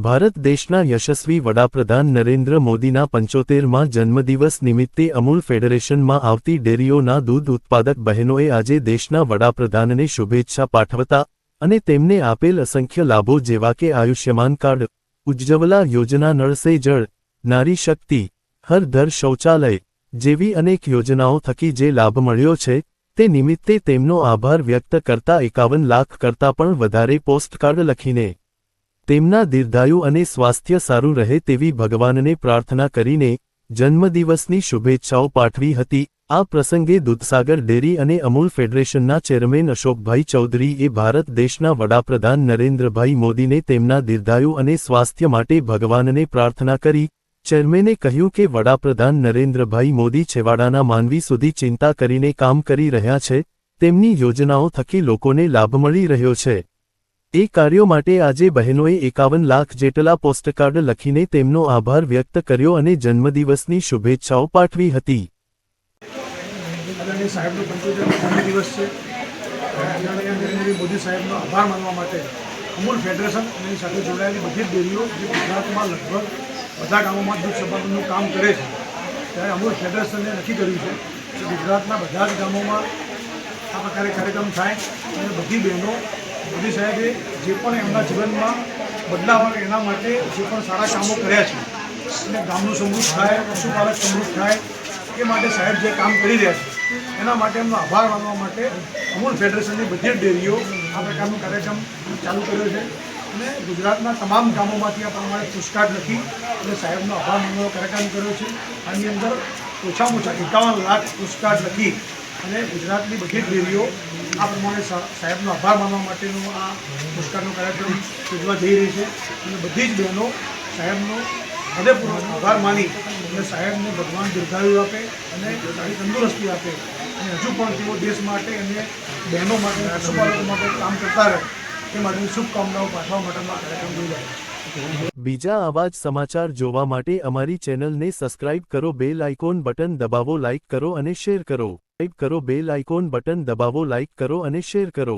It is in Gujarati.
ભારત દેશના યશસ્વી વડાપ્રધાન નરેન્દ્ર મોદીના 75મા જન્મદિવસ નિમિત્તે અમૂલ ફેડરેશનમાં આવતી ડેરીઓના દૂધ ઉત્પાદક બહેનોએ આજે દેશના વડાપ્રધાનને શુભેચ્છા પાઠવતા અને તેમને આપેલ અસંખ્ય લાભો જેવા કે આયુષ્યમાન કાર્ડ, ઉજ્જવલા યોજના, નળ સે જળ, નારી શક્તિ, હર ઘર શૌચાલય જેવી અનેક યોજનાઓ થકી જે લાભ મળ્યો છે તે નિમિત્તે તેમનો આભાર વ્યક્ત કરતા 51 લાખ કરતાં પણ વધારે પોસ્ટકાર્ડ લખીને તેમના દીર્ઘાયુ અને સ્વાસ્થ્ય સારું રહે તેવી ભગવાનને પ્રાર્થના કરીને જન્મદિવસની શુભેચ્છાઓ પાઠવી હતી। આ પ્રસંગે દૂધસાગર ડેરી અને અમૂલ ફેડરેશનના ચેરમેન અશોકભાઈ ચૌધરીએ ભારત દેશના વડાપ્રધાન નરેન્દ્રભાઈ મોદીને તેમના દીર્ઘાયુ અને સ્વાસ્થ્ય માટે ભગવાનને પ્રાર્થના કરી। ચેરમેને કહ્યું કે વડાપ્રધાન નરેન્દ્રભાઈ મોદી છેવાડાના માનવી સુધી ચિંતા કરીને કામ કરી રહ્યા છે, તેમની યોજનાઓ થકી લોકોને લાભ મળી રહ્યો છે। એ કાર્યો માટે આજે બહેનોએ 51 લાખ જેટલા પોસ્ટકાર્ડ લખીને તેમનો આભાર વ્યક્ત કર્યો અને જન્મદિવસની શુભેચ્છાઓ પાઠવી હતી। સાહેબનો 75મો જન્મદિવસ છે। મોદી સાહેબનો આભાર માનવા માટે અમૂલ ફેડરેશન અને સાથે જોડાયેલી બધી જ ડેરીઓ જે ગુજરાતમાં લગભગ બધા ગામોમાં દૂધ સંપાદનનું કામ કરે છે, ત્યારે અમૂલ ફેડરેશને નક્કી કર્યું છે કે ગુજરાતના બધા જ ગામોમાં આ પ્રકારે કાર્યક્રમ થાય અને બધી બહેનો મોદી સાહેબે જે પણ એમના જીવનમાં બદલાવ આવે એના માટે જે પણ સારા કામો કર્યા છે અને ગામનું સમૃદ્ધ થાય, પશુપાલક સમૃદ્ધ થાય એ માટે સાહેબ જે કામ કરી રહ્યા છે એના માટે એમનો આભાર માનવા માટે અમૂલ ફેડરેશનની બધી જ ડેરીઓ આ પ્રકારનો કાર્યક્રમ ચાલુ કર્યો છે અને ગુજરાતના તમામ ગામોમાંથી આ પ્રમાણે પોસ્ટકાર્ડ લખી અને સાહેબનો આભાર માનવાનો કાર્યક્રમ કર્યો છે। આની અંદર ઓછામાં ઓછા 51 લાખ પોસ્ટકાર્ડ લખી અને ગુજરાતની બધી જ ડેરીઓ આ પ્રમાણે સાહેબનો આભાર માનવા માટેનો આ પોસ્ટકાર્ડનો કાર્યક્રમ યોજવા જઈ રહી છે અને બધી જ બહેનો સાહેબનો હૃદયપૂર્વક આભાર માની અને સાહેબને ભગવાન દીર્ઘાયુ આપે અને સારી તંદુરસ્તી આપે અને હજુ પણ તેઓ દેશ માટે અને બહેનો માટે, પશુપાલકો માટે કામ કરતા રહે એ માટેની શુભકામનાઓ પાઠવવા માટેનો આ કાર્યક્રમ યોજાય। બીજા આવા જ સમાચાર જોવા માટે અમારી ચેનલને સબસ્ક્રાઇબ કરો, બેલ આઇકોન બટન દબાવો, લાઇક કરો અને શેર કરો। સબસ્ક્રાઇબ કરો, બેલ આઇકોન બટન દબાવો, લાઇક કરો અને શેર કરો।